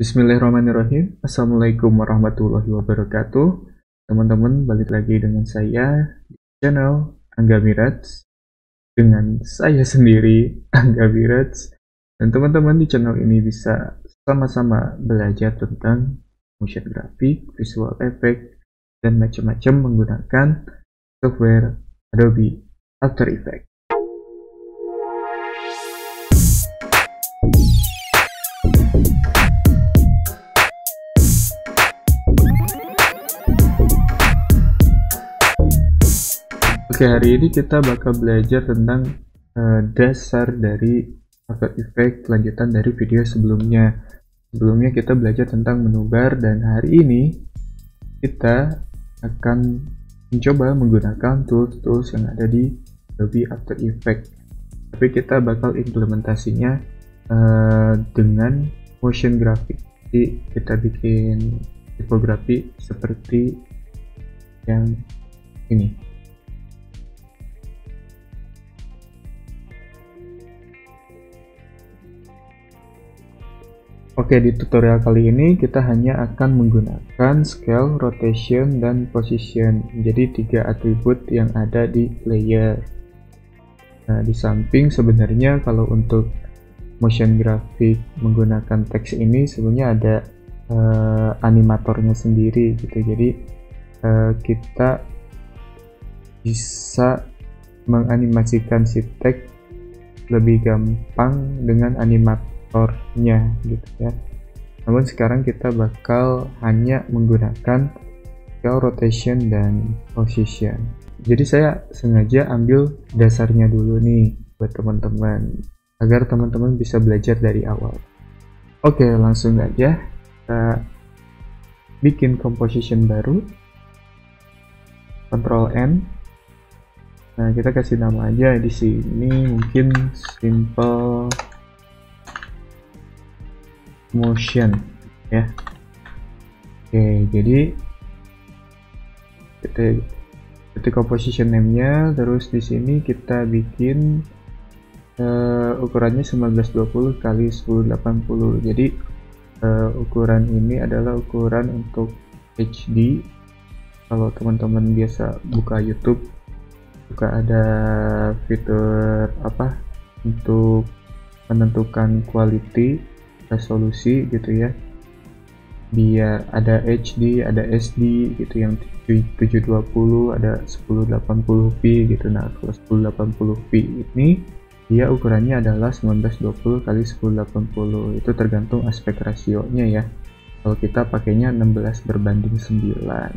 Bismillahirrahmanirrahim. Assalamualaikum warahmatullahi wabarakatuh. Teman-teman, balik lagi dengan saya di channel Angga Miraj, dengan saya sendiri, Angga Miraj. Dan teman-teman di channel ini bisa sama-sama belajar tentang motion graphic, visual effect, dan macam-macam menggunakan software Adobe After Effects. Oke, hari ini kita bakal belajar tentang dasar dari After Effects, lanjutan dari video sebelumnya. Sebelumnya kita belajar tentang menu bar, dan hari ini kita akan mencoba menggunakan tools-tools yang ada di Adobe After Effects. Tapi kita bakal implementasinya dengan motion graphic. Jadi kita bikin tipografi seperti yang ini. Oke, di tutorial kali ini kita hanya akan menggunakan scale, rotation, dan position. Jadi 3 atribut yang ada di layer. Nah, di samping sebenarnya kalau untuk motion graphic menggunakan teks ini sebenarnya ada animatornya sendiri gitu. Jadi kita bisa menganimasikan si teks lebih gampang dengan animatornya gitu ya. Namun sekarang kita bakal hanya menggunakan scale, rotation, dan position. Jadi saya sengaja ambil dasarnya dulu nih buat teman-teman, agar teman-teman bisa belajar dari awal. Oke, langsung aja kita bikin composition baru. Ctrl N. Nah, kita kasih nama aja di sini mungkin simple motion ya. Oke, jadi kita ketik composition name-nya, terus di sini kita bikin ukurannya 1920 kali 1080. Jadi ukuran ini adalah ukuran untuk HD. Kalau teman-teman biasa buka YouTube, suka ada fitur apa untuk menentukan quality, resolusi gitu ya, biar ada HD, ada SD gitu, yang 720, ada 1080p gitu. Nah, kalau 1080p ini dia ukurannya adalah 1920 kali 1080. Itu tergantung aspek rasionya ya. Kalau kita pakainya 16:9.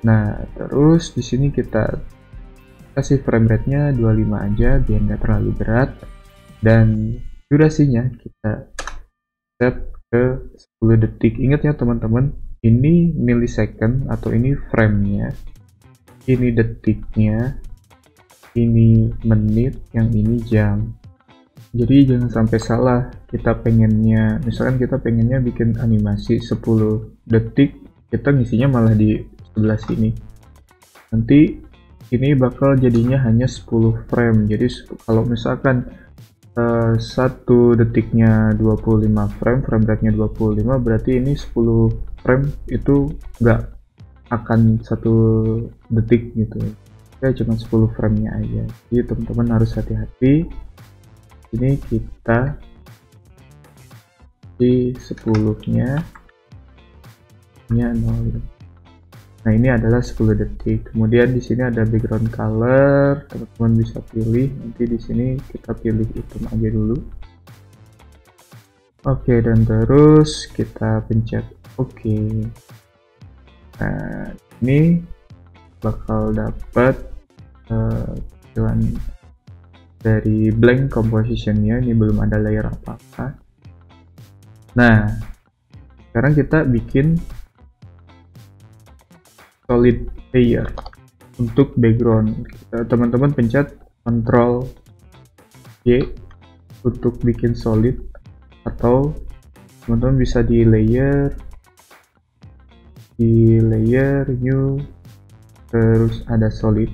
Nah, terus di sini kita kasih frame rate-nya 25 aja biar nggak terlalu berat, dan durasinya kita set ke 10 detik. Ingat ya teman-teman, ini millisecond atau ini frame-nya, ini detiknya, ini menit, yang ini jam. Jadi jangan sampai salah. Kita pengennya, misalkan kita pengennya bikin animasi 10 detik, kita ngisinya malah di sebelah sini. Nanti ini bakal jadinya hanya 10 frame. Jadi kalau misalkan 1 detiknya 25 frame, frame rate-nya 25, berarti ini 10 frame itu nggak akan 1 detik gitu ya, cuma 10 frame-nya aja. Jadi teman-teman harus hati-hati. Ini kita di 10-nya nya 0. Nah, ini adalah 10 detik. Kemudian di sini ada background color, teman-teman bisa pilih. Nanti di sini kita pilih hitam aja dulu. Oke, dan terus kita pencet oke. Nah, ini bakal dapat tampilan dari blank composition-nya. Ini belum ada layer apa-apa. Nah, sekarang kita bikin solid layer untuk background. Teman-teman pencet Ctrl Y untuk bikin solid, atau teman-teman bisa di layer new, terus ada solid,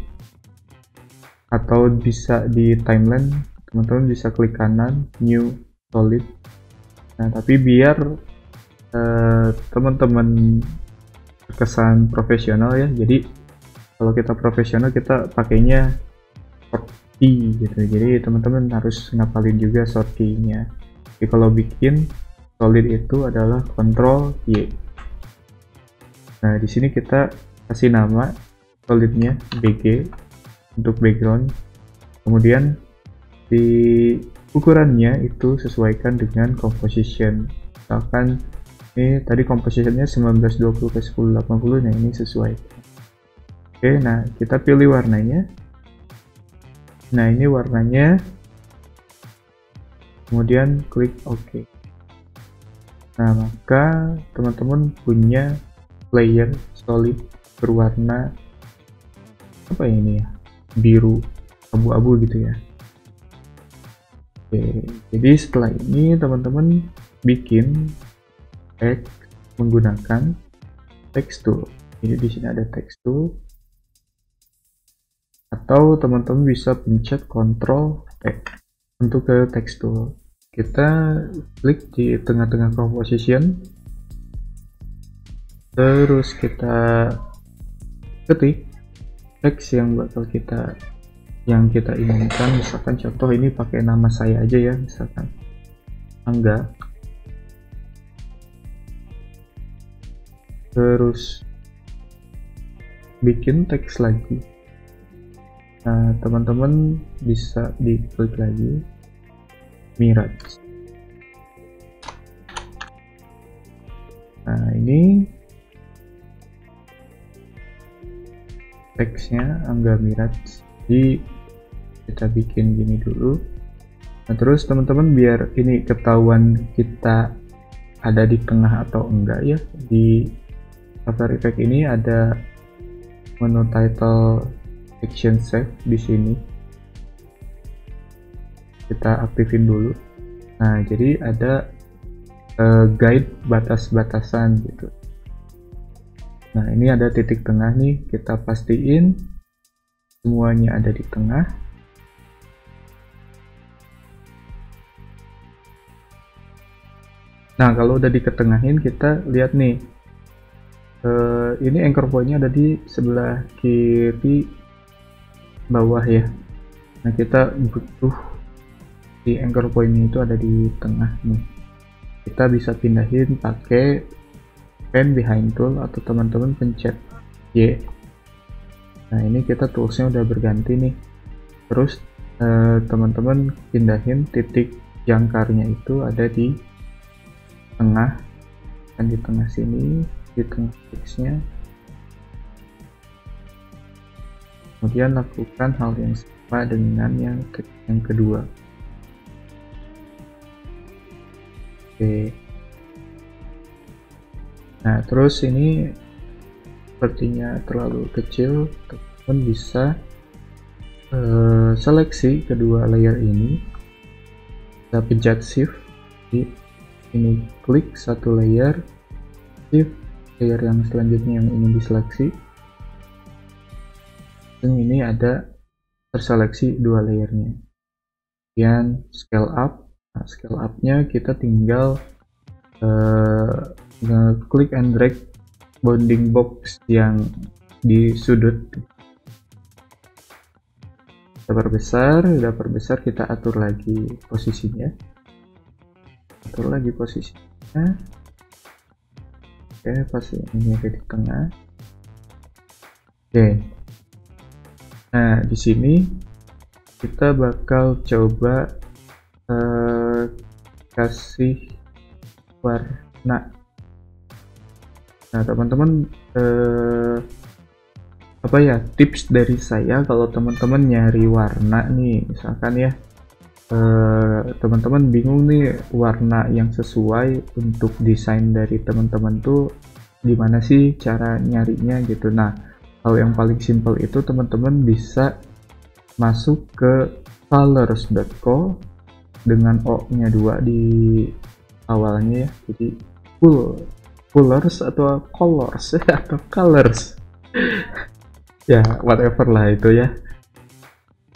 atau bisa di timeline, teman-teman bisa klik kanan new solid. Nah, tapi biar teman-teman kesan profesional ya. Jadi kalau kita profesional kita pakainya short key gitu, jadi teman-teman harus ngapalin juga short key-nya. Jadi kalau bikin solid itu adalah Ctrl Y. Nah di sini kita kasih nama solidnya BG untuk background, kemudian di ukurannya itu sesuaikan dengan composition. Misalkan ini tadi compositionnya 1920 ke 1080, nah ini sesuai. Oke, nah kita pilih warnanya. Nah ini warnanya, kemudian klik OK. Nah maka teman-teman punya layer solid berwarna apa ini ya, biru abu-abu gitu ya. Oke, jadi setelah ini teman-teman bikin teks menggunakan text tool. Jadi di sini ada text tool, atau teman-teman bisa pencet Ctrl T untuk ke text tool. Kita klik di tengah-tengah composition, terus kita ketik teks yang kita inginkan. Misalkan contoh ini pakai nama saya aja ya, misalkan Angga. Terus bikin teks lagi. Nah teman-teman bisa diklik lagi Miraj. Nah ini teksnya Angga Miraj. Jadi kita bikin gini dulu. Nah terus teman-teman biar ini ketahuan kita ada di tengah atau enggak ya, di After Effects ini ada menu title action save. Di sini kita aktifin dulu. Nah jadi ada guide batas-batasan gitu. Nah ini ada titik tengah nih, kita pastiin semuanya ada di tengah. Nah kalau udah diketengahin, kita lihat nih, ini anchor point-nya ada di sebelah kiri bawah ya. Nah kita butuh di anchor point-nya itu ada di tengah nih. Kita bisa pindahin pakai pen behind tool, atau teman-teman pencet Y. Nah ini kita toolsnya udah berganti nih. Terus teman-teman pindahin titik jangkarnya itu ada di tengah, dan di tengah sini, di tengah teksnya. Kemudian lakukan hal yang sama dengan yang kedua. Oke. Nah terus ini sepertinya terlalu kecil, teman-teman bisa seleksi kedua layer ini. Kita pencet shift, ini klik satu layer, shift layer yang selanjutnya yang ingin diseleksi, dan ini ada terseleksi dua layernya. Kemudian scale up. Nah, scale up-nya kita tinggal klik and drag bounding box yang di sudut. Kita perbesar, kita atur lagi posisinya. Oke, pas ini ada di tengah. Oke. Nah, di sini kita bakal coba kasih warna. Nah teman-teman, apa ya, tips dari saya kalau teman-teman nyari warna nih, misalkan ya teman-teman bingung nih warna yang sesuai untuk desain dari teman-teman tuh gimana sih cara nyarinya gitu. Nah hal yang paling simple itu teman-teman bisa masuk ke colors.co dengan O nya 2 di awalnya ya, jadi colors atau colors atau colors ya whatever lah itu ya.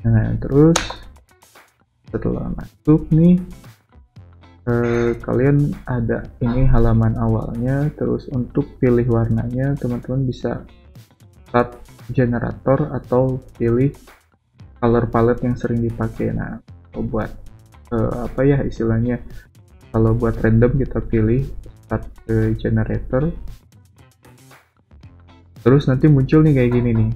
Nah terus setelah masuk nih, kalian ada ini halaman awalnya, terus untuk pilih warnanya teman-teman bisa start generator atau pilih color palette yang sering dipakai. Nah, buat apa ya istilahnya, kalau buat random kita pilih start generator, terus nanti muncul nih kayak gini nih.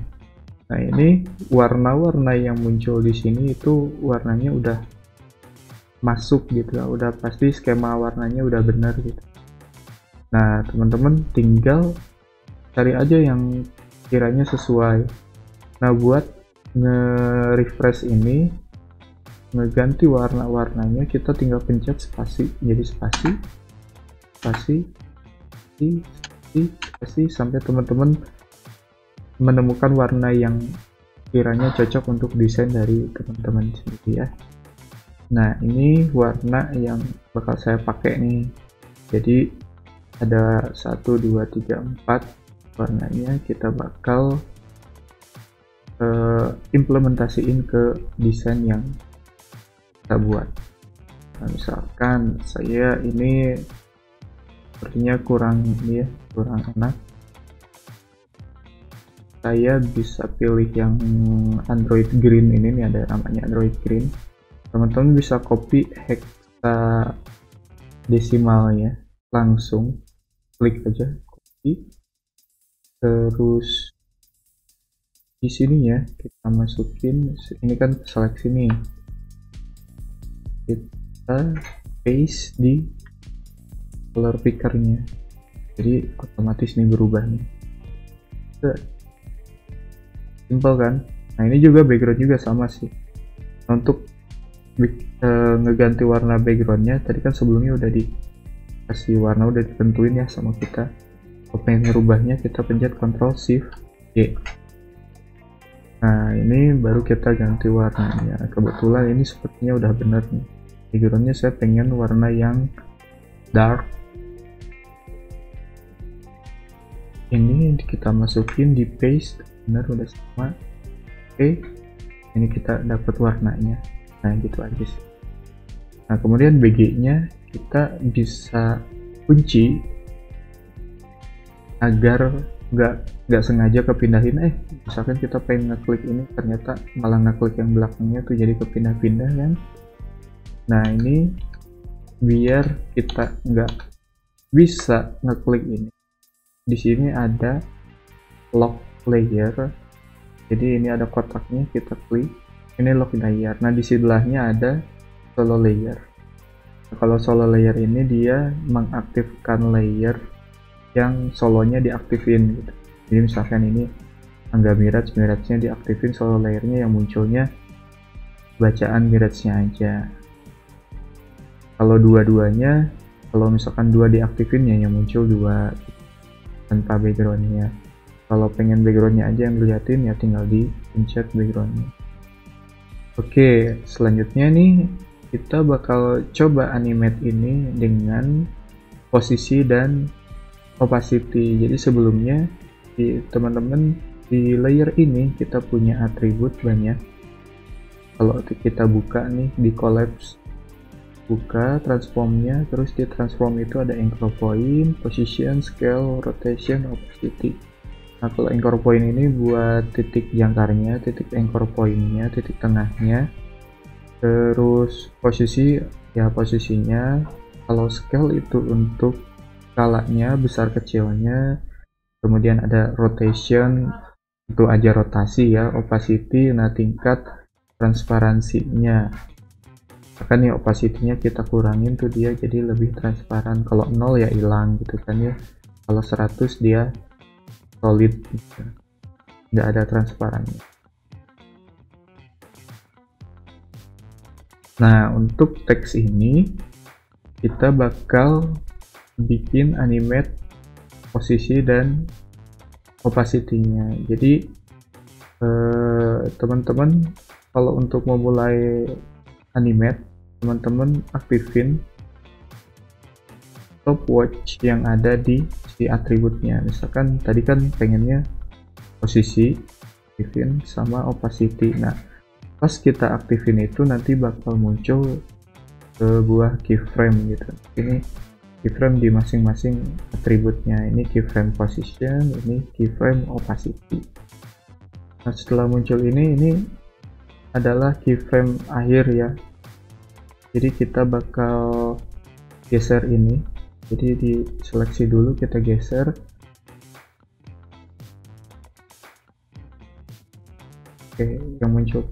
Nah, ini warna-warna yang muncul di sini itu warnanya udah masuk gitu ya, udah pasti skema warnanya udah benar gitu. Nah, teman-teman tinggal cari aja yang kiranya sesuai. Nah, buat nge-refresh ini, ngeganti warna-warnanya, kita tinggal pencet spasi, jadi spasi sampai teman-teman menemukan warna yang kiranya cocok untuk desain dari teman-teman sendiri ya. Nah, ini warna yang bakal saya pakai nih. Jadi ada 1 2 3 4 warnanya, kita bakal implementasiin ke desain yang kita buat. Nah, misalkan saya ini sepertinya kurang ini ya, kurang enak, saya bisa pilih yang Android Green ini nih, ada namanya Android Green. Teman-teman bisa copy hexadesimalnya, langsung klik aja copy, terus di sini ya kita masukin, ini kan seleksi nih, kita paste di color pickernya, jadi otomatis nih berubah nih. Simple kan? Nah, ini juga background juga sama sih. Untuk ngeganti warna backgroundnya, tadi kan sebelumnya udah dikasih warna, udah ditentuin ya sama kita. Kalau pengen ngerubahnya kita pencet Ctrl Shift G. Nah, ini baru kita ganti warnanya. Kebetulan ini sepertinya udah bener nih. Backgroundnya saya pengen warna yang dark. Ini kita masukin di paste, benar udah sama. Oke, ini kita dapat warnanya. Nah, gitu aja sih. Nah, kemudian BG nya kita bisa kunci agar nggak sengaja kepindahin, misalkan kita pengen ngeklik ini ternyata malah ngeklik yang belakangnya tuh jadi kepindah-pindah kan. Nah, ini biar kita nggak bisa ngeklik ini, di sini ada lock layer, jadi ini ada kotaknya, kita klik ini lock layer. Nah, di sebelahnya ada solo layer. Nah, kalau solo layer ini dia mengaktifkan layer yang solonya diaktifin gitu. Jadi misalkan ini Angga Mirage-nya diaktifin, solo layernya yang munculnya bacaan Mirage-nya aja. Kalau dua-duanya, kalau misalkan dua diaktifin ya yang muncul dua tanpa backgroundnya. Kalau pengen backgroundnya aja yang dilihatin ya tinggal dipencet backgroundnya. Oke, selanjutnya nih kita bakal coba animate ini dengan posisi dan opacity. Jadi sebelumnya teman-teman di layer ini kita punya atribut banyak. Kalau kita buka nih di collapse, buka transformnya, terus di transform itu ada anchor point, position, scale, rotation, opacity. Nah, kalau anchor point ini buat titik jangkarnya, titik anchor pointnya, titik tengahnya, terus posisi ya posisinya. Kalau scale itu untuk skalanya, besar kecilnya, kemudian ada rotation itu aja rotasi ya, opacity nah tingkat transparansinya. Akan ya opacity-nya kita kurangin tuh dia jadi lebih transparan. Kalau 0 ya hilang gitu kan ya, kalau 100 dia solid gitu, nggak ada transparannya. Nah, untuk teks ini kita bakal bikin animate posisi dan opacity-nya. Jadi teman-teman kalau untuk memulai animate, teman-teman aktifin stopwatch yang ada di si atributnya. Misalkan tadi kan pengennya posisi, aktifin sama opacity. Nah, pas kita aktifin itu nanti bakal muncul sebuah keyframe gitu. Ini keyframe di masing-masing atributnya. Ini keyframe position, ini keyframe opacity. Nah, setelah muncul ini adalah keyframe akhir ya. Jadi kita bakal geser ini. Jadi di seleksi dulu, kita geser. Oke, yang muncul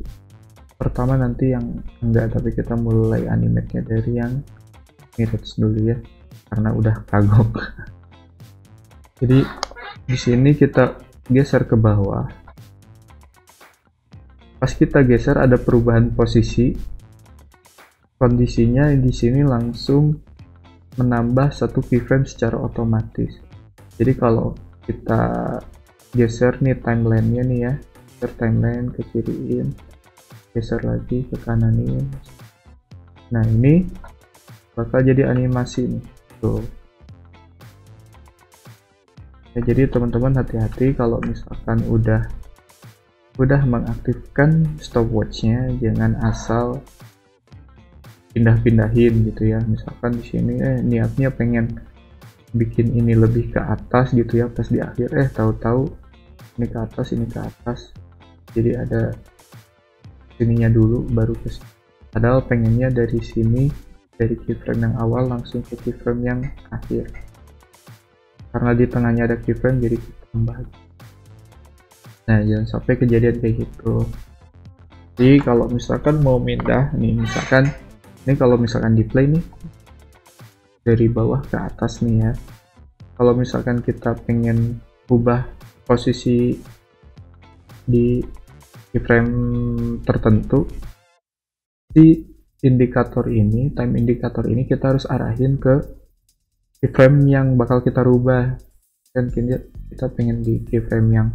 pertama nanti yang enggak, tapi kita mulai animate-nya dari yang mirrors dulu ya, karena udah kagok. Jadi di sini kita geser ke bawah. Pas kita geser ada perubahan posisi. Kondisinya di sini langsung menambah satu keyframe secara otomatis. Jadi kalau kita geser nih timeline-nya nih ya, geser timeline ke kiriin, geser lagi ke kananin. Nah, ini bakal jadi animasi nih. Tuh. Ya, jadi teman-teman hati-hati kalau misalkan udah mengaktifkan stopwatch-nya, jangan asal pindah-pindahin gitu ya. Misalkan di sini niatnya pengen bikin ini lebih ke atas gitu ya, pas di akhir tahu-tahu ini ke atas, ini ke atas. Jadi ada sininya dulu baru ke sini. Padahal pengennya dari sini, dari keyframe yang awal langsung ke keyframe yang akhir. Karena di tengahnya ada keyframe jadi kita tambah. Nah, jangan sampai kejadian kayak gitu. Jadi kalau misalkan mau pindah nih, misalkan ini kalau misalkan di play nih dari bawah ke atas nih ya. Kalau misalkan kita pengen ubah posisi di keyframe tertentu, di indikator ini, time indikator ini kita harus arahin ke keyframe yang bakal kita rubah. Dan kita pengen di keyframe yang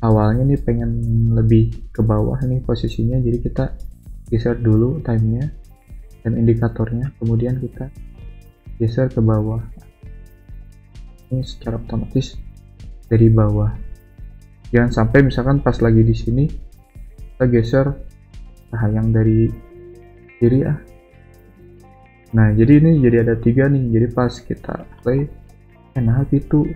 awalnya nih pengen lebih ke bawah nih posisinya, jadi kita geser dulu timenya dan indikatornya, kemudian kita geser ke bawah. Ini secara otomatis dari bawah. Jangan sampai misalkan pas lagi di sini kita geser yang dari kiri ya. Nah, jadi ini jadi ada 3 nih. Jadi pas kita play enak gitu.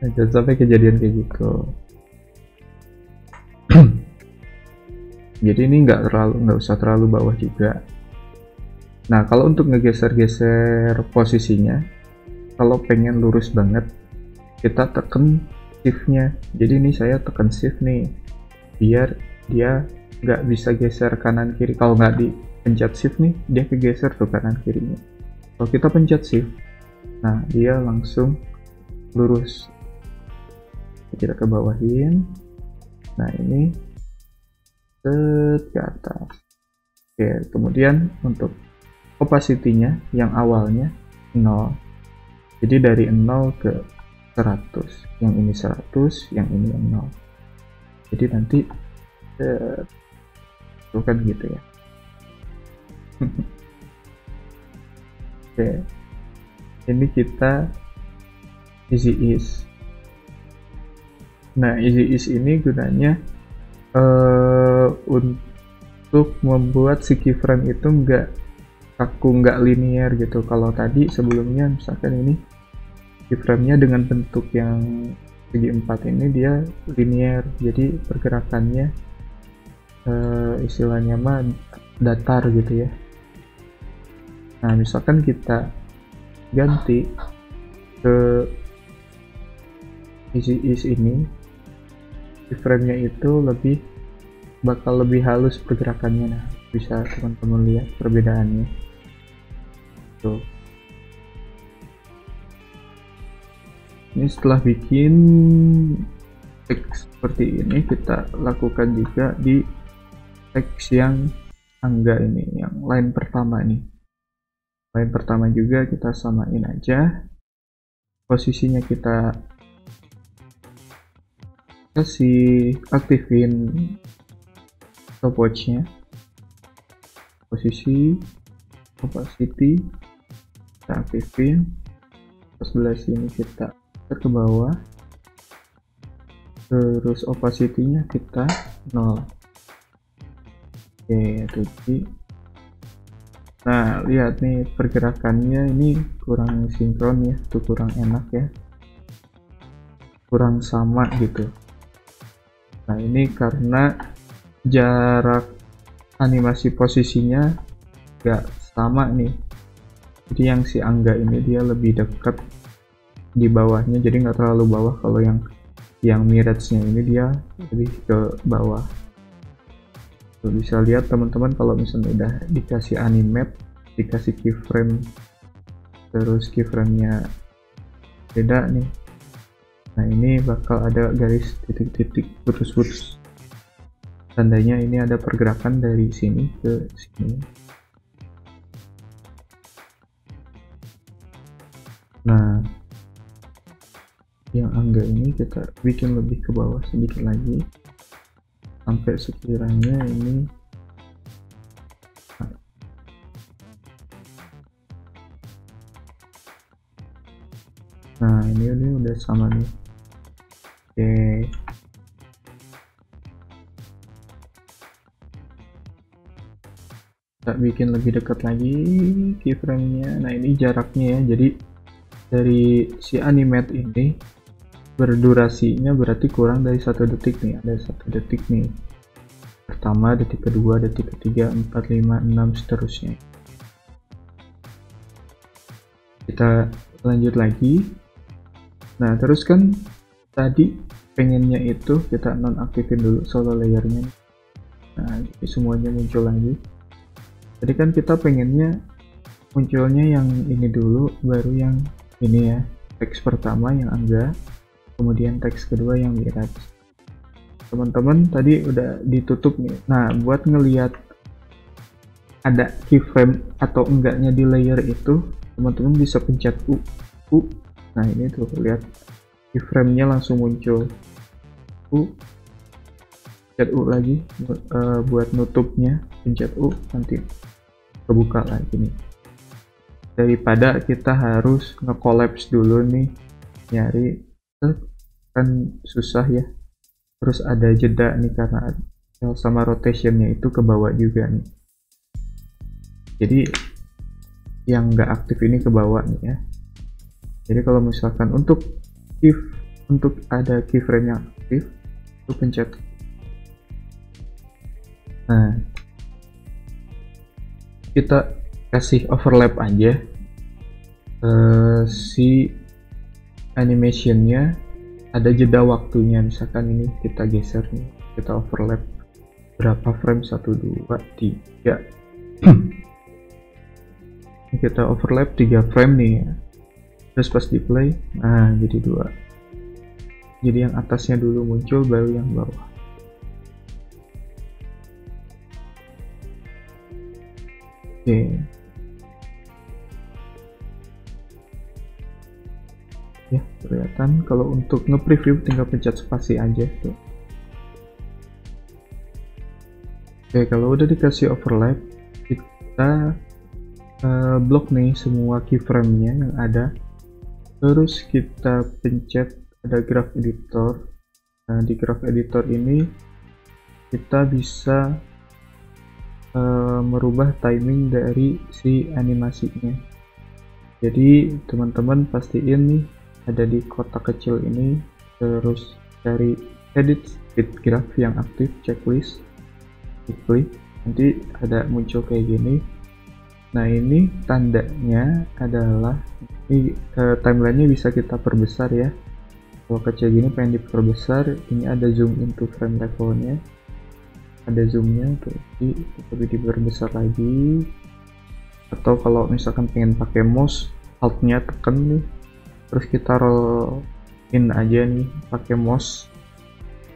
Jangan sampai kejadian kayak gitu. Jadi ini nggak usah terlalu bawah juga. Nah, kalau untuk ngegeser-geser posisinya, kalau pengen lurus banget, kita tekan shift-nya. Jadi ini saya tekan shift nih, biar dia nggak bisa geser kanan kiri. Kalau nggak dipencet shift nih, dia kegeser tuh kanan kirinya. Kalau kita pencet shift, nah dia langsung lurus. Kita ke bawahin. Nah, ini ke atas. Oke, kemudian untuk opacity-nya yang awalnya 0. Jadi dari 0 ke 100. Yang ini 100, yang ini 0. Jadi nanti itu kan gitu ya. Oke. Ini kita easy ease. Nah, easy ease ini gunanya untuk membuat si keyframe itu nggak kaku, nggak linear gitu. Kalau tadi sebelumnya misalkan ini keyframe-nya dengan bentuk yang segi 4 ini dia linear, jadi pergerakannya istilahnya mah datar gitu ya. Nah, misalkan kita ganti ke easy ease ini, keyframe-nya itu bakal lebih halus pergerakannya. Nah, bisa teman-teman lihat perbedaannya tuh. Ini setelah bikin teks seperti ini, kita lakukan juga di teks yang enggak ini, yang line pertama nih. Line pertama juga kita samain aja posisinya, kita kasih aktifin stopwatch-nya, posisi, opacity kita aktifin, sebelah sini kita ke bawah, terus opacity-nya kita 0. Oke, tuji. Nah, lihat nih pergerakannya ini kurang sinkron ya, itu kurang enak ya, kurang sama gitu. Nah, ini karena jarak animasi posisinya gak sama nih. Jadi yang si Angga ini dia lebih dekat di bawahnya, jadi nggak terlalu bawah. Kalau yang Mirage-nya ini dia lebih ke bawah. Tuh, bisa lihat teman-teman kalau misalnya udah dikasih animate, dikasih keyframe, terus keyframe-nya beda nih. Nah, ini bakal ada garis titik-titik putus-putus. Tandanya ini ada pergerakan dari sini ke sini. Nah, yang Angga ini kita bikin lebih ke bawah sedikit lagi sampai sekiranya ini nah ini udah sama nih. Oke, kita bikin lebih dekat lagi keyframe-nya. Nah, ini jaraknya ya, jadi dari si animate ini berdurasinya berarti kurang dari 1 detik nih, ada 1 detik nih, pertama, detik kedua, detik ketiga, 4, 5, 6 seterusnya. Kita lanjut lagi. Nah, terus kan tadi pengennya itu kita nonaktifin dulu solo layernya. Nah, jadi semuanya muncul lagi. Tadi kan kita pengennya munculnya yang ini dulu, baru yang ini ya, teks pertama yang Angga, kemudian teks kedua yang Mirage. Teman-teman tadi udah ditutup nih. Nah, buat ngelihat ada keyframe atau enggaknya di layer itu, teman-teman bisa pencet U. Nah, ini tuh lihat keyframe-nya langsung muncul. Pencet U lagi buat nutupnya, pencet U, nanti kebuka lagi nih. Daripada kita harus nge-collapse dulu nih, nyari kan susah ya. Terus ada jeda nih karena sama rotationnya itu ke bawah juga nih. Jadi yang nggak aktif ini ke bawah nih ya. Jadi kalau misalkan untuk ada keyframe yang aktif, itu pencet. Nah, kita kasih overlap aja si animationnya, ada jeda waktunya. Misalkan ini kita geser nih, kita overlap berapa frame, 1, 2, 3 kita overlap 3 frame nih ya. Terus pas di play, nah jadi 2, jadi yang atasnya dulu muncul baru yang bawah. Oke, ya kelihatan. Kalau untuk nge-preview tinggal pencet spasi aja tuh. Oke, kalau udah dikasih overlap, kita blok nih semua keyframe-nya yang ada. Terus kita pencet ada graph editor. Nah, di graph editor ini kita bisa merubah timing dari si animasinya. Jadi teman-teman pastiin nih ada di kotak kecil ini, terus cari edit speed graph yang aktif, checklist, klik, nanti ada muncul kayak gini. Nah, ini tandanya adalah ini timelinenya bisa kita perbesar ya. Kalau kecil gini pengen diperbesar, ini ada zoom into frame levelnya, ada zoomnya tuh, lebih diperbesar lagi. Atau kalau misalkan pengen pakai mouse, alt-nya tekan nih, terus kita roll in aja nih pakai mouse,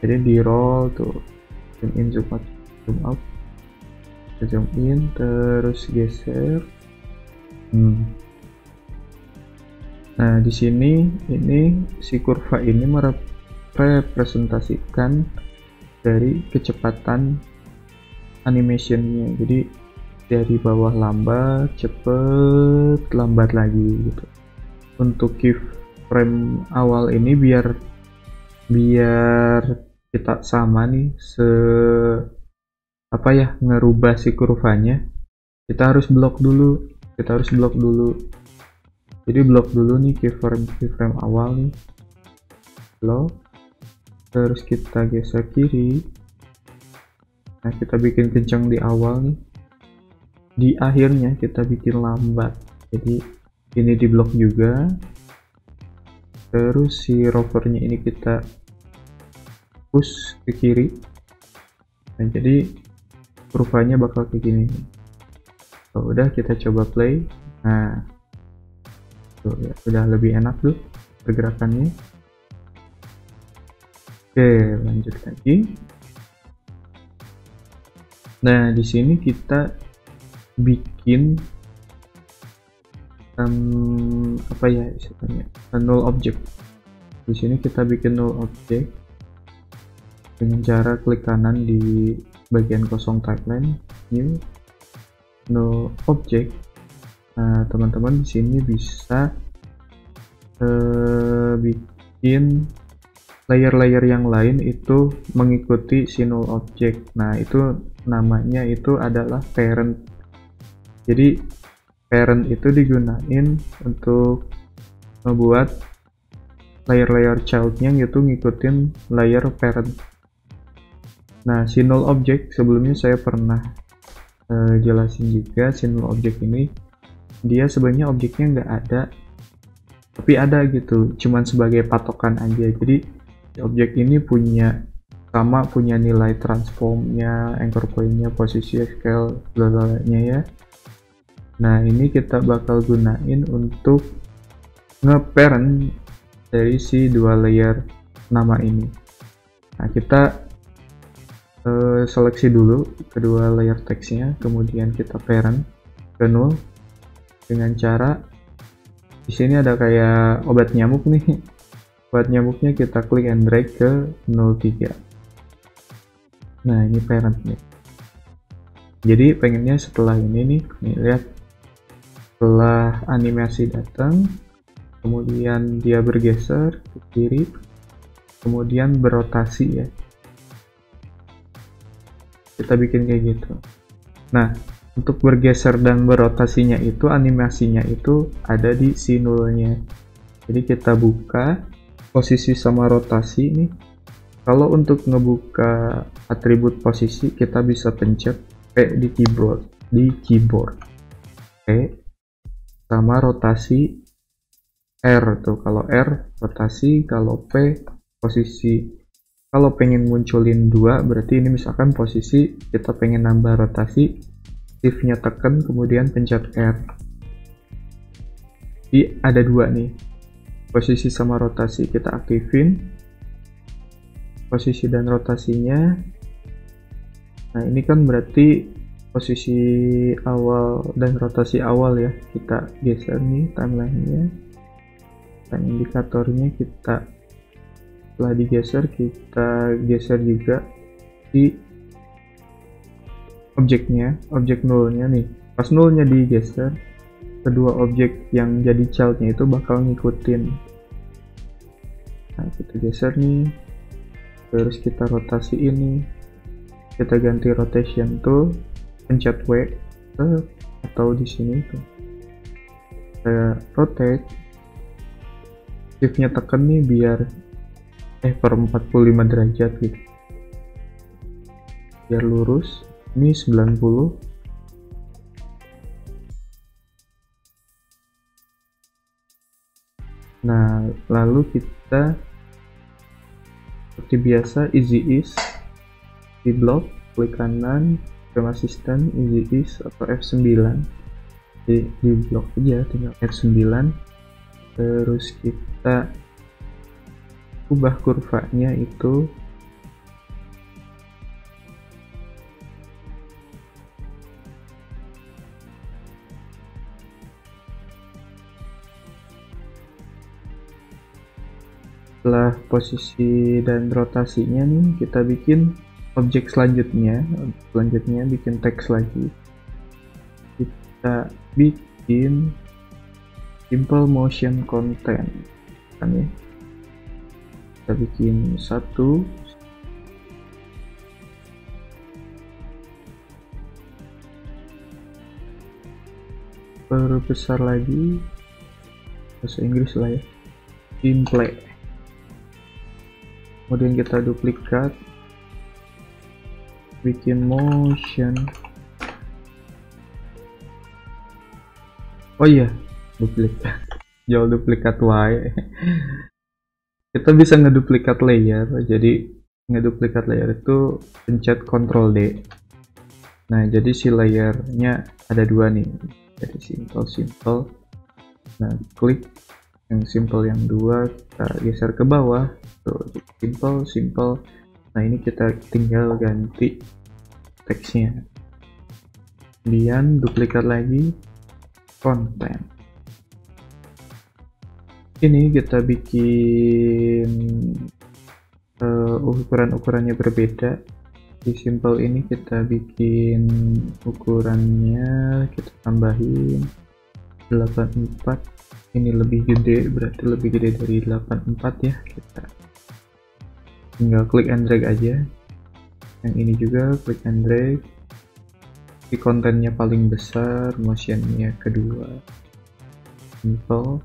jadi di roll tuh, zoom in, zoom out, zoom in, terus geser. Nah, di sini ini si kurva ini merepresentasikan dari kecepatan animationnya. Jadi dari bawah lambat, cepet, lambat lagi gitu. Untuk keyframe awal ini biar kita sama nih apa ya, ngerubah si kurvanya, kita harus blok dulu. Jadi blok dulu nih keyframe awal nih, blok, terus kita geser kiri. Nah, kita bikin kencang di awal nih, di akhirnya kita bikin lambat. Jadi ini di blok juga, terus si rovernya ini kita push ke kiri. Nah, jadi kurvanya bakal kayak gini. Oh, udah, kita coba play. Nah, tuh ya, udah lebih enak tuh pergerakannya. Oke, lanjut lagi. Nah, di sini kita bikin apa ya istilahnya, null object. Di sini kita bikin null object dengan cara klik kanan di bagian kosong timeline, new null object. Nah, teman-teman di sini bisa bikin layer-layer yang lain itu mengikuti si null object. Nah, itu namanya itu adalah parent. Jadi parent itu digunain untuk membuat layer-layer childnya gitu ngikutin layer parent. Nah, si null object sebelumnya saya pernah jelasin juga. Si null object ini dia sebenarnya objeknya nggak ada, tapi ada gitu, cuman sebagai patokan aja. Jadi objek ini punya nilai transformnya, anchor pointnya, posisi, scale, blablabla ya. Nah, ini kita bakal gunain untuk nge-parent dari si dua layer nama ini. Nah, kita seleksi dulu kedua layer teksnya, kemudian kita parent ke null dengan cara di sini ada kayak obat nyamuk nih. Obat nyamuknya kita klik and drag ke 03. Nah, ini parentnya. Jadi pengennya setelah ini nih, lihat, setelah animasi datang, kemudian dia bergeser ke kiri, kemudian berotasi ya. Kita bikin kayak gitu. Nah, untuk bergeser dan berotasinya itu, animasinya itu ada di si nullnya. Jadi kita buka posisi sama rotasi nih. Kalau untuk ngebuka atribut posisi, kita bisa pencet P di keyboard. P sama rotasi R tuh. Kalau R rotasi, kalau P posisi. Kalau pengen munculin dua, berarti ini misalkan posisi, kita pengen nambah rotasi, shift-nya tekan, kemudian pencet R. Jadi ada dua nih, posisi sama rotasi. Kita aktifin posisi dan rotasinya. Nah, ini kan berarti posisi awal dan rotasi awal ya. Kita geser nih timeline-nya, dan indikatornya kita, setelah digeser, kita geser juga di objeknya, objek nullnya nih. Pas nullnya digeser, kedua objek yang jadi childnya itu bakal ngikutin. Nah, kita geser nih, terus kita rotasi ini, kita ganti rotation tool, pencet W atau di sini tuh kita rotate, shift-nya tekan nih biar per 45 derajat gitu, biar lurus. Ini 90. Nah, lalu kita seperti biasa easy ease di blok, klik kanan, film asisten, easy ease atau F9. Di blok aja, tinggal F9. Terus kita ubah kurvanya itu setelah posisi dan rotasinya nih, kita bikin objek selanjutnya bikin teks lagi. Kita bikin simple motion content kan ya. Kita bikin satu, perbesar lagi, bahasa Inggris lah ya, simple. Kemudian kita duplikat, bikin motion. Oh iya, duplikat. Jual duplikat Y. Kita bisa ngeduplikat layer. Jadi ngeduplikat layer itu pencet Ctrl D. Nah, jadi si layernya ada dua nih. Jadi simple. Nah, klik yang simple yang dua, kita geser ke bawah. Tuh, simple. Nah, ini kita tinggal ganti teksnya. Kemudian duplikat lagi konten. Ini kita bikin ukurannya berbeda. Di simple ini kita bikin ukurannya, kita tambahin 84. Ini lebih gede, berarti lebih gede dari 84 ya. Kita tinggal klik and drag aja. Yang ini juga klik and drag. Di kontennya paling besar, motionnya kedua, simple.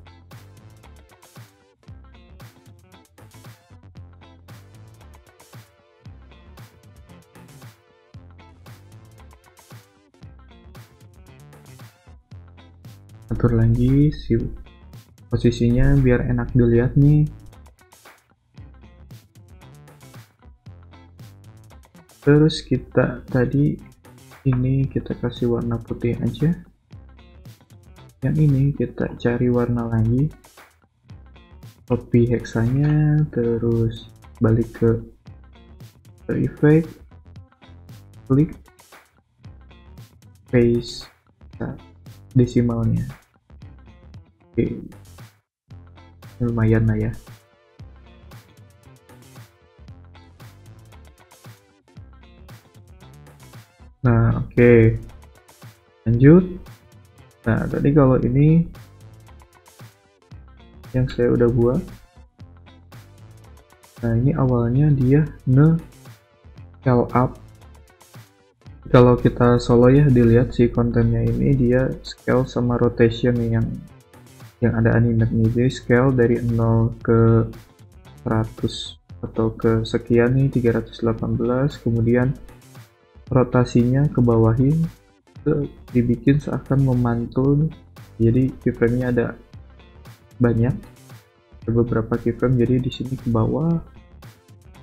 Atur lagi si posisinya biar enak dilihat nih. Terus kita tadi ini kita kasih warna putih aja. Yang ini kita cari warna lagi, copy hexanya, terus balik ke effect, klik paste desimalnya. Oke, lumayan lah ya. Nah, oke. Lanjut. Nah, tadi kalau ini yang saya udah buat. Nah, ini awalnya dia scale up. Kalau kita solo ya, dilihat si kontennya ini dia scale sama rotation yang ada animate nih. Jadi scale dari 0 ke 100 atau ke sekian nih, 318, kemudian rotasinya ke bawahin, dibikin seakan memantul. Jadi keyframe-nya ada banyak, ada beberapa keyframe. Jadi di sini ke bawah,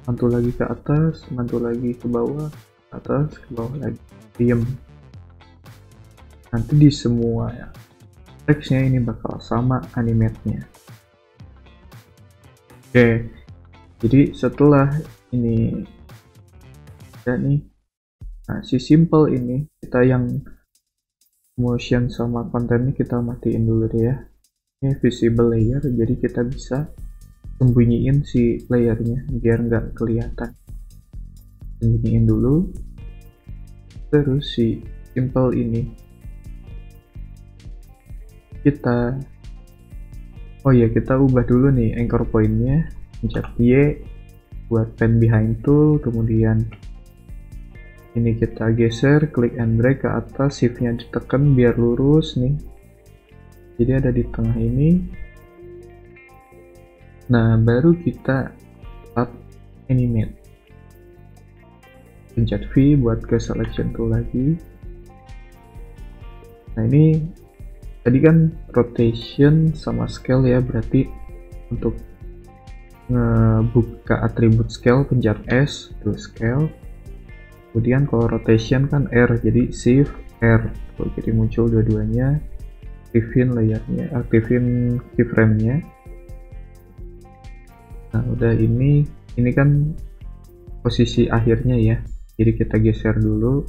mantul lagi ke atas, mantul lagi ke bawah, atas, ke bawah lagi, diem. Nanti di semua ya, teksnya ini bakal sama animate-nya. Oke, jadi setelah ini ada nih. Nah, si simple ini kita yang motion sama kontennya kita matiin dulu deh ya. Ini visible layer, jadi kita bisa sembunyiin si layernya biar nggak kelihatan. Sembunyiin dulu. Terus si simple ini kita ubah dulu nih anchor point-nya, pencet Y buat pan behind tool, kemudian ini kita geser, klik and drag ke atas, shift-nya ditekan biar lurus nih. Jadi ada di tengah ini. Nah, baru kita start animate. Pencet V buat ke selection tool lagi. Nah, ini tadi kan rotation sama scale ya, berarti untuk ngebuka atribut scale pencet S, terus scale. Kemudian kalau rotation kan R, jadi shift R, jadi muncul dua-duanya. Aktifin layarnya, aktifin keyframe-nya. Nah, udah ini kan posisi akhirnya ya. Jadi kita geser dulu,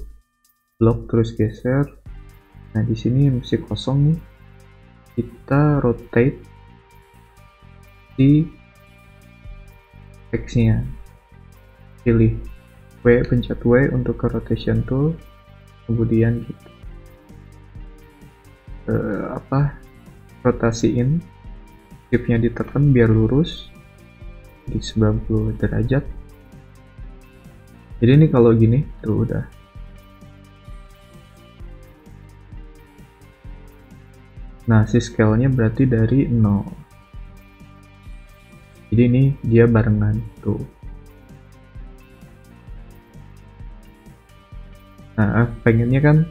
blok terus geser. Nah, di sini masih kosong nih. Kita rotate di teksnya. Pilih W, pencet W untuk ke rotation tool, kemudian kita rotasiin, shift-nya ditekan biar lurus di 90 derajat. Jadi ini kalau gini tuh udah. Nah, si scale-nya berarti dari 0. Jadi ini dia barengan tuh. Nah, pengennya kan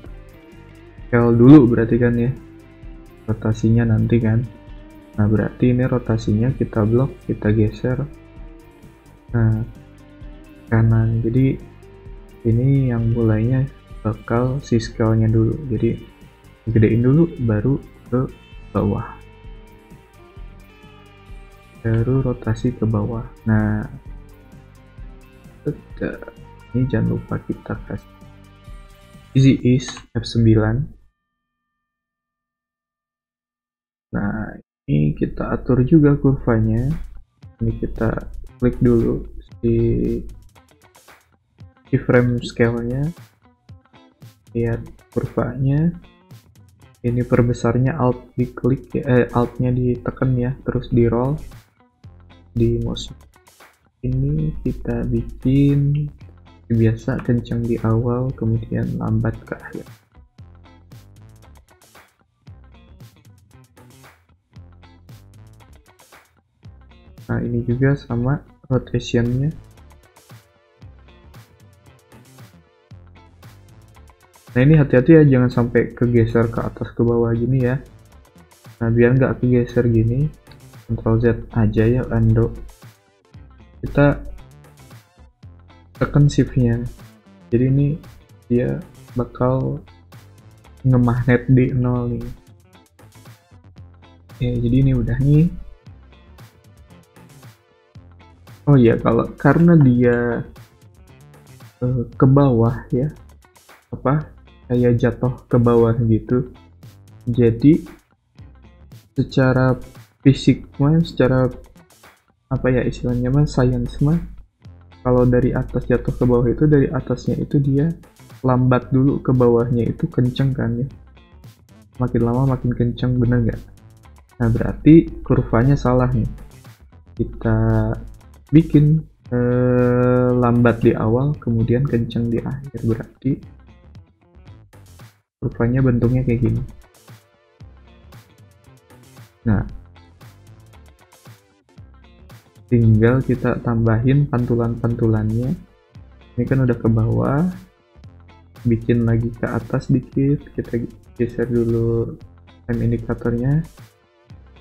scale dulu berarti kan ya. Rotasinya nanti kan. Nah, berarti ini rotasinya kita blok, kita geser. Nah, kanan. Jadi ini yang mulainya bakal si scale-nya dulu. Jadi gedein dulu baru ke bawah. Baru rotasi ke bawah. Nah, ini jangan lupa kita kasih easy ease F9. Nah, ini kita atur juga kurvanya. Ini kita klik dulu di frame scale-nya, lihat kurvanya. Ini perbesarnya alt diklik ya, alt-nya ditekan ya, terus di roll di mouse. Ini kita bikin biasa kencang di awal, kemudian lambat ke akhir. Nah, ini juga sama rotationnya. Nah, ini hati-hati ya, jangan sampai kegeser ke atas ke bawah gini ya. Nah, biar nggak kegeser gini, Ctrl Z aja ya, undo. Kita tekan shift-nya. Jadi ini dia bakal ngemagnet di 0 nih. Oke, jadi ini udah nih. Oh iya, karena dia ke bawah ya, kayak jatuh ke bawah gitu, jadi secara fisik mah, secara istilahnya mah, science mah, kalau dari atas jatuh ke bawah itu, dari atasnya itu dia lambat dulu, ke bawahnya itu kenceng kan ya, makin lama makin kenceng, bener nggak? Nah, berarti kurvanya salah nih. Kita bikin lambat di awal, kemudian kenceng di akhir, berarti kurvanya bentuknya kayak gini. Nah, tinggal kita tambahin pantulan-pantulannya. Ini kan udah ke bawah, bikin lagi ke atas dikit, kita geser dulu time indikatornya,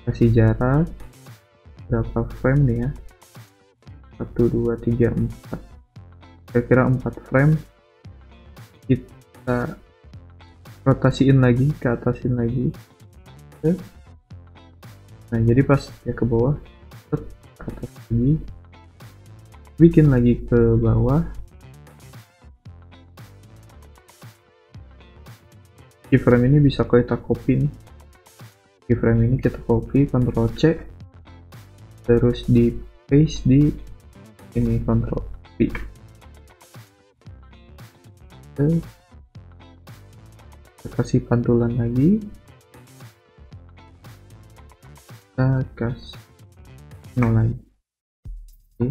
kasih jarak berapa frame nih ya, 1 2 3 4, kira-kira 4 frame. Kita rotasiin lagi, ke atasin lagi. Nah, jadi pas dia ke bawah, ke atas lagi, bikin lagi ke bawah. Keyframe ini bisa kita copy nih. Keyframe ini kita copy, Ctrl C, terus di paste di ini, Ctrl V. Kita kasih pantulan lagi, kita kasih 0 lagi. Oke.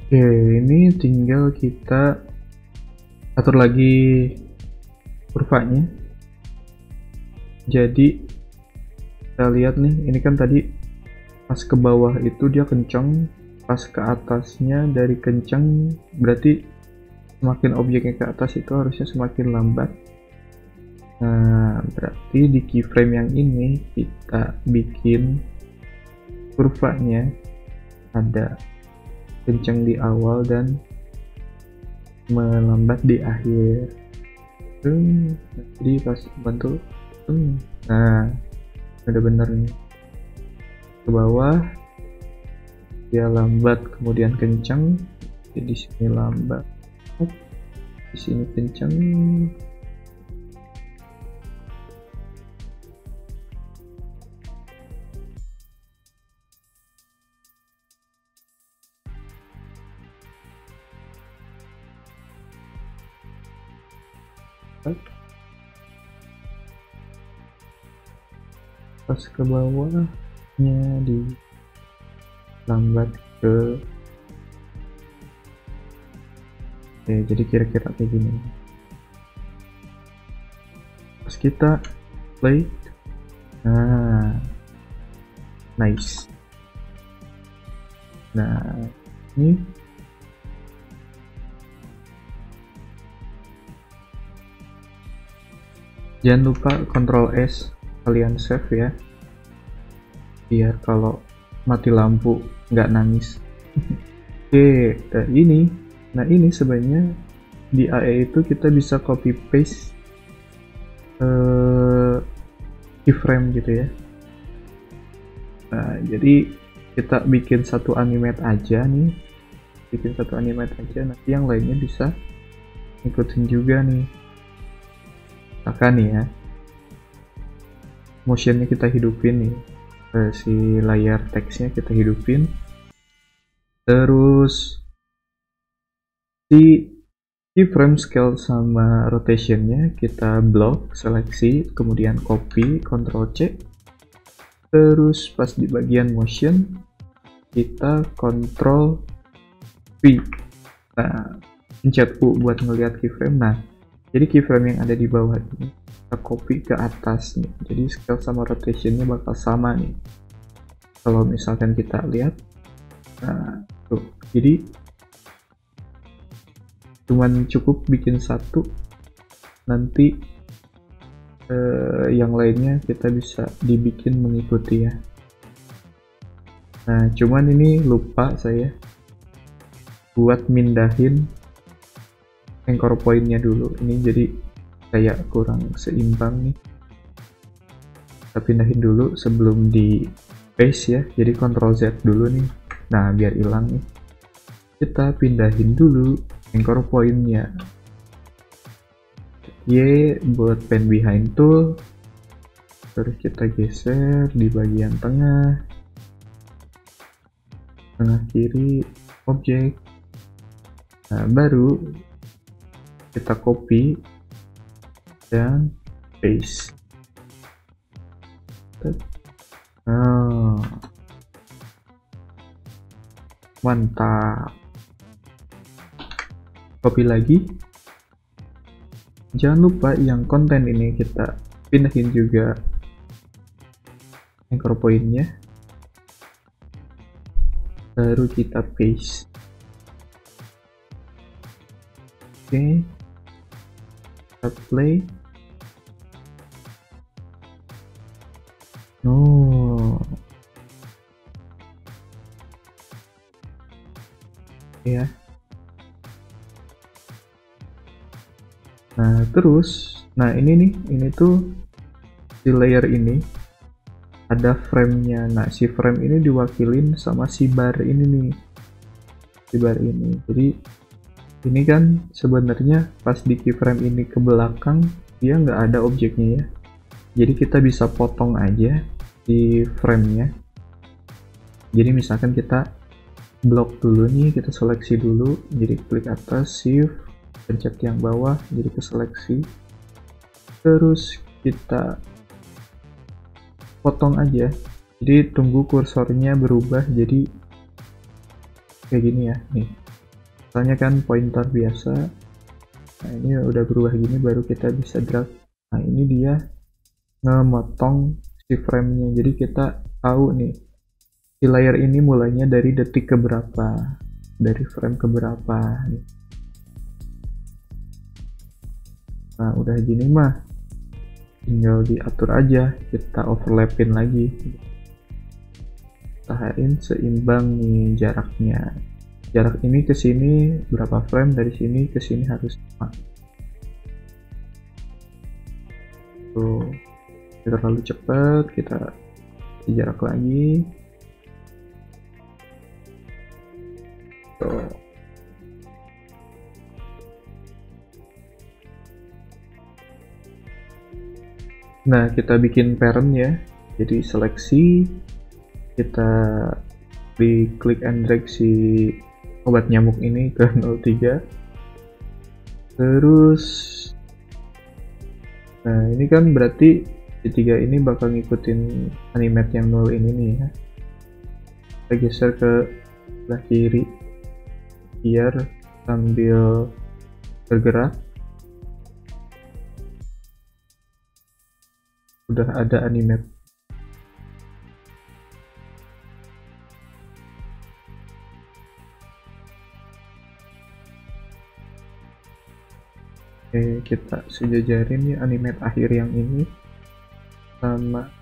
Oke, ini tinggal kita atur lagi kurvanya. Jadi kita lihat nih, ini kan tadi pas ke bawah itu dia kenceng, pas ke atasnya dari kenceng, berarti semakin objeknya ke atas itu harusnya semakin lambat. Nah, berarti di keyframe yang ini kita bikin kurvanya ada kencang di awal dan melambat di akhir. Jadi pas bantu, nah udah bener nih, ke bawah dia lambat kemudian kencang, jadi di sini lambat, di sini kencang. pas ke bawahnya di lambat ke oke, jadi kira-kira kayak gini. Pas kita play, nah nice. Nah ini jangan lupa Ctrl S kalian save ya, biar kalau mati lampu nggak nangis. Oke, nah ini sebenarnya di AE itu kita bisa copy paste keyframe gitu ya. Nah jadi kita bikin satu animate aja nih, nanti yang lainnya bisa ngikutin juga nih. Misalkan nih ya, motionnya kita hidupin nih, si layar teksnya kita hidupin, terus si keyframe scale sama rotationnya kita blok, seleksi, kemudian copy, Ctrl C, terus pas di bagian motion kita Ctrl V. Nah pencet U buat ngelihat keyframe. Nah jadi keyframe yang ada di bawah ini kita copy ke atas nih, jadi scale sama rotationnya bakal sama nih kalau misalkan kita lihat. Nah tuh, jadi cuman cukup bikin satu, nanti yang lainnya kita bisa dibikin mengikuti ya. Nah cuman ini lupa saya buat mindahin anchor point-nya dulu, ini jadi kayak kurang seimbang nih. Kita pindahin dulu sebelum di paste ya, jadi Ctrl Z dulu nih. Nah biar hilang nih, kita pindahin dulu anchor point-nya. Y buat pen behind tool, terus kita geser di bagian tengah kiri objek. Nah baru kita copy dan paste. Oh, mantap. Copy lagi. Jangan lupa yang konten ini kita pindahin juga anchor point-nya, baru kita paste. Oke, kita play. Oh ya. Nah terus, nah ini tuh di layer ini ada frame-nya. Nah si frame ini diwakilin sama si bar ini nih, si bar ini. Jadi ini kan sebenarnya pas di keyframe ini ke belakang dia nggak ada objeknya ya, jadi kita bisa potong aja di frame-nya. Jadi misalkan kita blok dulu nih, kita seleksi dulu, jadi klik atas, shift, pencet yang bawah, jadi ke seleksi, terus kita potong aja. Jadi tunggu kursornya berubah jadi kayak gini ya nih, misalnya kan pointer biasa. Nah ini udah berubah gini, baru kita bisa drag. Nah ini dia ngemotong si frame-nya, jadi kita tahu nih si layer ini mulainya dari detik keberapa, dari frame keberapa nih. Nah udah gini mah tinggal diatur aja, kita overlapin lagi, usahain seimbang nih jaraknya. Jarak ini ke sini berapa frame, dari sini ke sini harus sama. Tuh, terlalu cepat, kita jarak lagi. Tuh. Nah, kita bikin parent ya. Jadi seleksi, kita di klik and drag si obat nyamuk ini ke 03. Terus nah ini kan berarti si 3 ini bakal ngikutin animate yang 0 ini nih ya. Kita geser ke sebelah kiri biar sambil bergerak udah ada animate. Oke, kita sejajarin nih animate akhir yang ini sama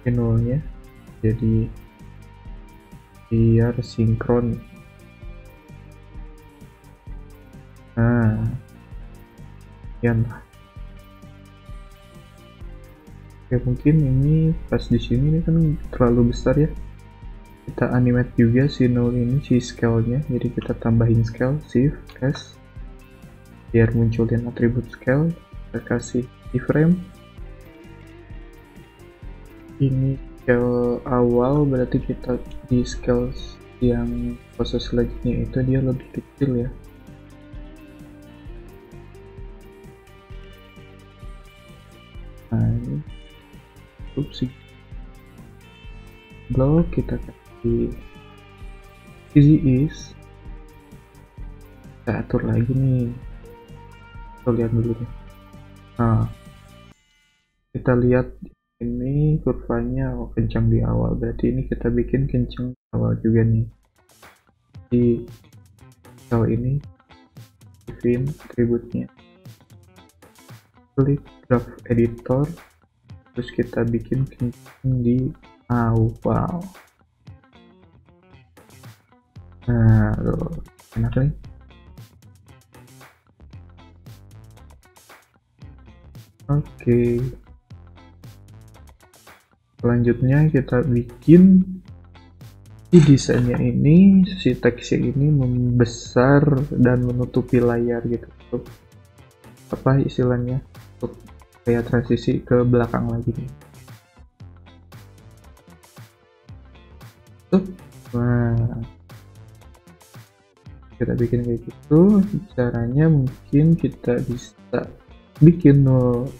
channelnya, jadi biar sinkron. Nah, sekian lah. Oke, mungkin ini pas di sini ini kan terlalu besar ya. Kita animate juga si 0 ini, si scale-nya. Jadi kita tambahin scale, shift S biar munculin atribut scale. Kita kasih keyframe. Ini scale awal, berarti kita di scale yang proses selanjutnya itu dia lebih kecil ya. Nah, ini blok kita kasih easy ease. Kita atur lagi nih, kita lihat dulu nih. Nah, kita lihat ini kurvanya kencang di awal, berarti ini kita bikin kencang di awal juga nih. Di cell ini bikin atributnya, klik graph editor, terus kita bikin kencang di awal. Nah, tuh enak nih. Oke, selanjutnya kita bikin di desainnya ini, si teksnya ini membesar dan menutupi layar gitu. Apa istilahnya, untuk kayak transisi ke belakang lagi nih. Nah, kita bikin kayak gitu. Caranya mungkin kita bisa bikin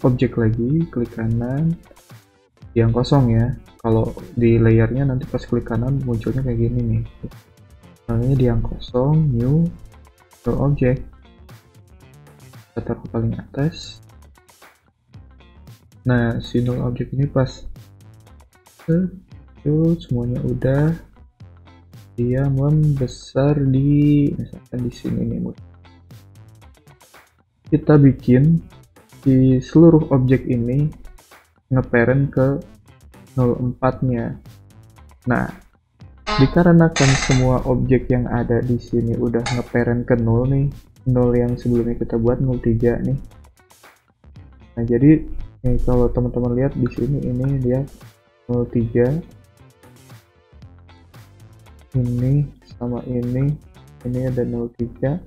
objek lagi, klik kanan yang kosong ya. Kalau di layarnya nanti pas klik kanan munculnya kayak gini nih. Namanya di yang kosong, new object. Kita taruh paling atas. Nah, si null object ini pas semuanya udah, dia membesar di misalkan di sini nih. Kita bikin di seluruh objek ini ngeparent ke 04 nya. Nah, dikarenakan semua objek yang ada di sini udah ngeparent ke 0 nih, 0 yang sebelumnya kita buat 03 nih. Nah, jadi nih, kalau teman-teman lihat di sini ini dia 03, ini sama ini ada 03.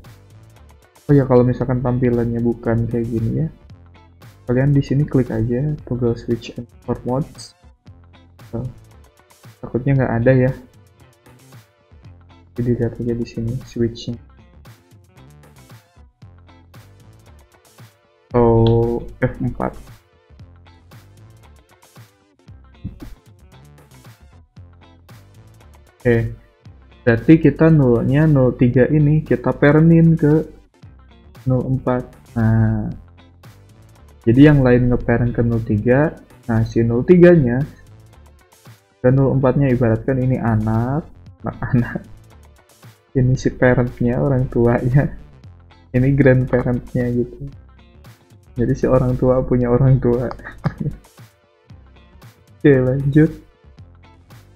Oh ya, kalau misalkan tampilannya bukan kayak gini ya, kalian di sini klik aja toggle switch and for modes. Takutnya nggak ada ya, jadi lihat aja di sini switching. Oh, F4. Oke, berarti kita nolnya 03 ini kita parentin ke 04. Nah, jadi yang lain ngeparent ke 03. Nah, si 03 nya ke 04 nya ibaratkan ini anak, ini si parentnya, orang tuanya, ini grandparentnya gitu. Jadi si orang tua punya orang tua. Oke, lanjut.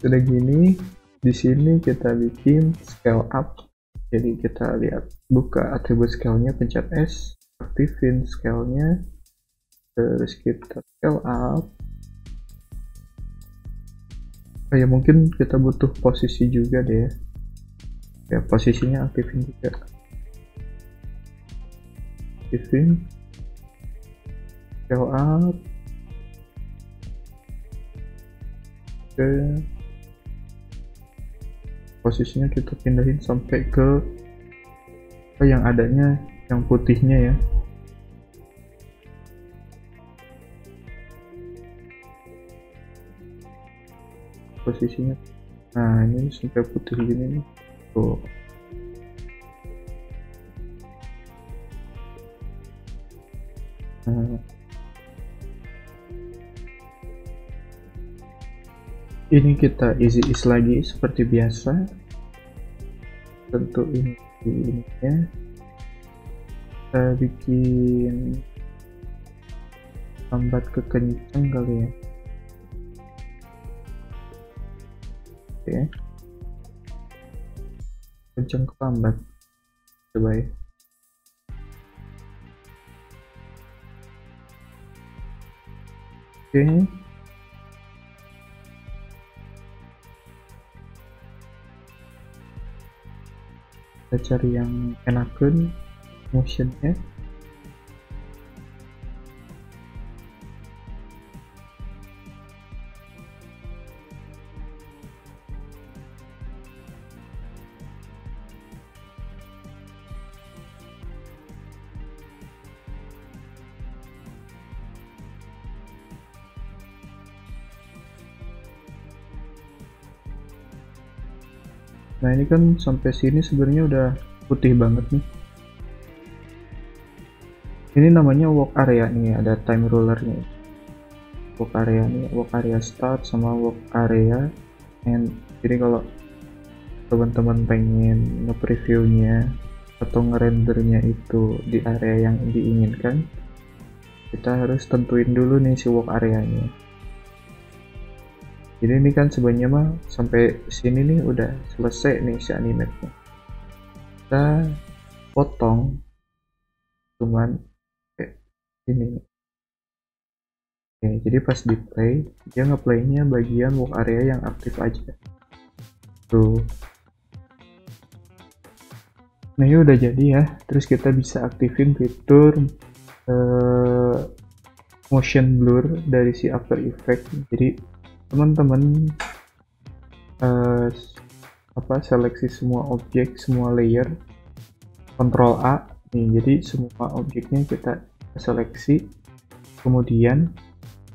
Sudah gini, di sini kita bikin scale up. Jadi kita lihat, buka atribut scale-nya, pencet S, aktifin scale-nya, terus kita scale up. Oh ya, mungkin kita butuh posisi juga deh ya, posisinya aktifin juga, aktifin scale up. Oke, posisinya kita pindahin sampai ke yang adanya yang putihnya ya. posisinya. Nah ini sampai putih gini nih tuh. Nah, ini kita ease lagi seperti biasa. Tentu ini ininya kita bikin lambat ke kenceng kali ya. Oke, kenceng ke lambat, coba ya. Oke, kita cari yang enakan motionnya. Nah ini kan sampai sini sebenarnya udah putih banget nih. Ini namanya walk area nih, ada time rulernya. Walk area nih, walk area start sama walk area end. Jadi kalau teman-teman pengen nge-previewnya atau ngerendernya itu di area yang diinginkan, kita harus tentuin dulu nih si walk areanya. Jadi ini kan sebenarnya mah sampai sini nih udah selesai nih si animate-nya. Kita potong cuman kayak ini nih. Oke, jadi pas di play dia nge-playnya bagian walk area yang aktif aja tuh. Nah ini udah jadi ya. Terus kita bisa aktifin fitur motion blur dari si After Effects. Jadi teman-teman seleksi semua objek, semua layer, Ctrl A nih, jadi semua objeknya kita seleksi. Kemudian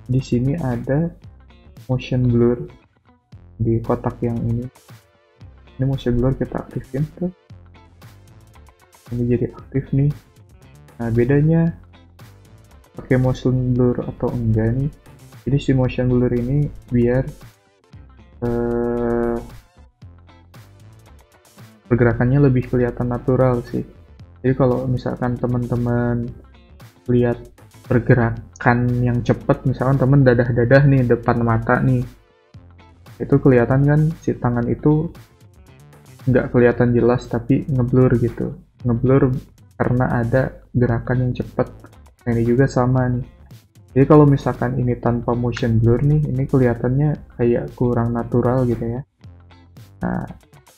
di sini ada motion blur di kotak yang ini motion blur kita aktifin tuh, ini jadi aktif nih. Nah bedanya pakai motion blur atau enggak nih, jadi si motion blur ini biar pergerakannya lebih kelihatan natural sih. Jadi kalau misalkan teman-teman lihat pergerakan yang cepat, misalkan teman dadah-dadah nih depan mata nih, itu kelihatan kan si tangan itu nggak kelihatan jelas tapi ngeblur gitu, ngeblur karena ada gerakan yang cepat. Nah ini juga sama nih. Jadi kalau misalkan ini tanpa motion blur nih, ini kelihatannya kayak kurang natural gitu ya. Nah,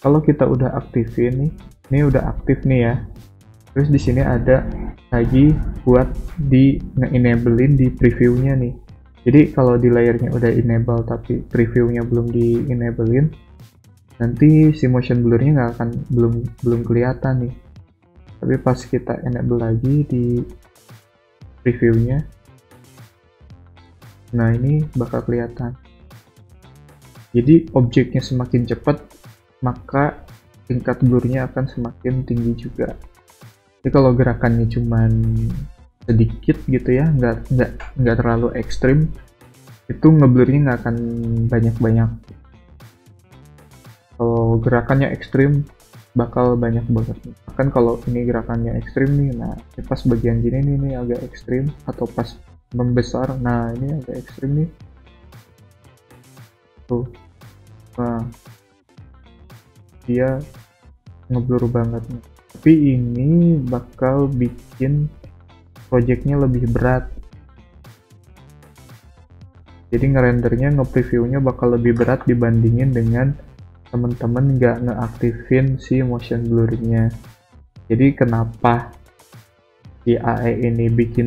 kalau kita udah aktifin nih, ini udah aktif nih ya. Terus di sini ada lagi buat di nge-enablein di previewnya nih. Jadi kalau di layernya udah enable tapi previewnya belum di-enablein, nanti si motion blurnya nggak akan belum kelihatan nih. Tapi pas kita enable lagi di previewnya, nah ini bakal kelihatan. Jadi objeknya semakin cepat, maka tingkat blurnya akan semakin tinggi juga. Jadi kalau gerakannya cuman sedikit gitu ya, nggak terlalu ekstrim, itu ngeblurnya nggak akan banyak-banyak. Kalau gerakannya ekstrim bakal banyak banget. Bahkan kalau ini gerakannya ekstrim nih, nah pas bagian gini nih agak ekstrim, atau pas membesar, nah ini agak ekstrim nih tuh. Nah dia ngeblur banget nih. Tapi ini bakal bikin projectnya lebih berat, jadi ngerendernya, nge-previewnya bakal lebih berat dibandingin dengan temen-temen nggak ngeaktifin si motion blurnya. Jadi kenapa si AE ini bikin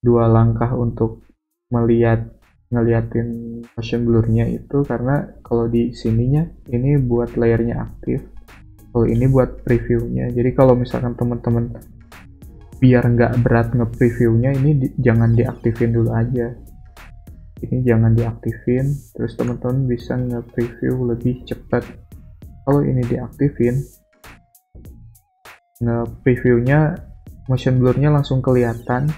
dua langkah untuk ngeliatin motion blurnya, itu karena kalau di sininya ini buat layernya aktif, kalau ini buat previewnya. Jadi kalau misalkan teman-teman biar nggak berat nge-previewnya, ini jangan diaktifin dulu aja. Ini jangan diaktifin, terus teman-teman bisa nge-preview lebih cepat. Kalau ini diaktifin, nge-previewnya motion blurnya langsung kelihatan,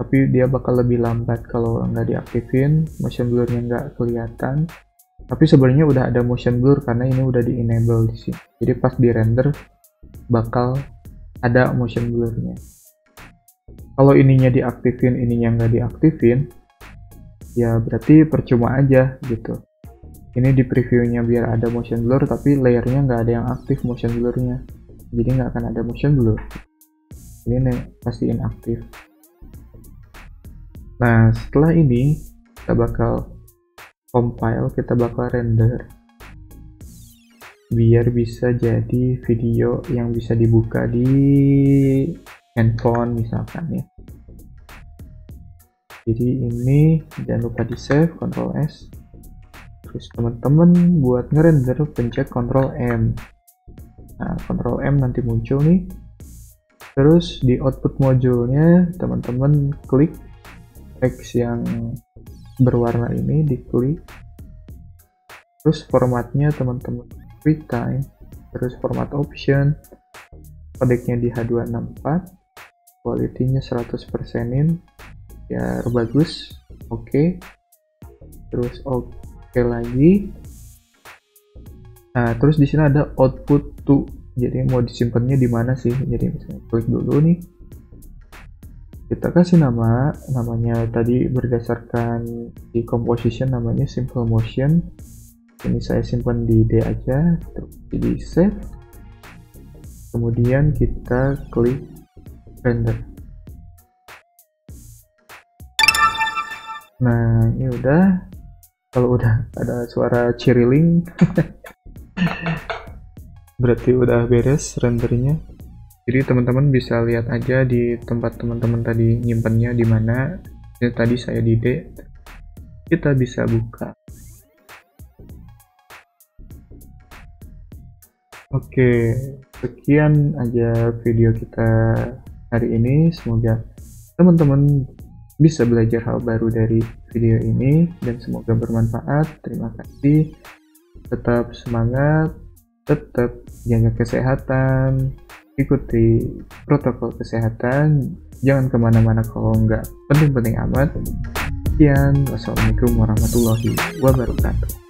tapi dia bakal lebih lambat. Kalau nggak diaktifin, motion blurnya nggak kelihatan, tapi sebenarnya udah ada motion blur karena ini udah di enable di sini. Jadi pas di render bakal ada motion blurnya. Kalau ininya diaktifin, ininya nggak diaktifin, ya berarti percuma aja gitu. Ini di previewnya biar ada motion blur, tapi layernya nggak ada yang aktif motion blurnya, jadi nggak akan ada motion blur. Ini nih pasti inaktif. Nah, setelah ini kita bakal compile, kita bakal render biar bisa jadi video yang bisa dibuka di handphone misalkan ya. Jadi ini jangan lupa di save, Ctrl S. Terus teman-teman buat ngerender pencet Ctrl M. Nah, Ctrl M nanti muncul nih. Terus di output module-nya teman-teman klik teks yang berwarna ini, diklik. Terus formatnya teman-teman QuickTime. Terus format option, codecnya di H264, quality-nya 100%-in. Biar bagus, oke. Terus oke lagi. Nah, terus di sini ada output to. Jadi mau disimpannya di mana sih? Jadi misalnya klik dulu nih. Kita kasih namanya tadi berdasarkan di composition, namanya simple motion. Ini saya simpan di D aja, terus di save. Kemudian kita klik render. Nah, ini udah. Kalau udah ada suara ciriling berarti udah beres rendernya. Jadi teman-teman bisa lihat aja di tempat teman-teman tadi nyimpennya di mana. Ini tadi saya di D. Kita bisa buka. Oke, sekian aja video kita hari ini. Semoga teman-teman bisa belajar hal baru dari video ini dan semoga bermanfaat. Terima kasih. Tetap semangat, tetap jaga kesehatan, ikuti protokol kesehatan, jangan kemana-mana kalau nggak penting-penting amat. Sekian, wassalamualaikum warahmatullahi wabarakatuh.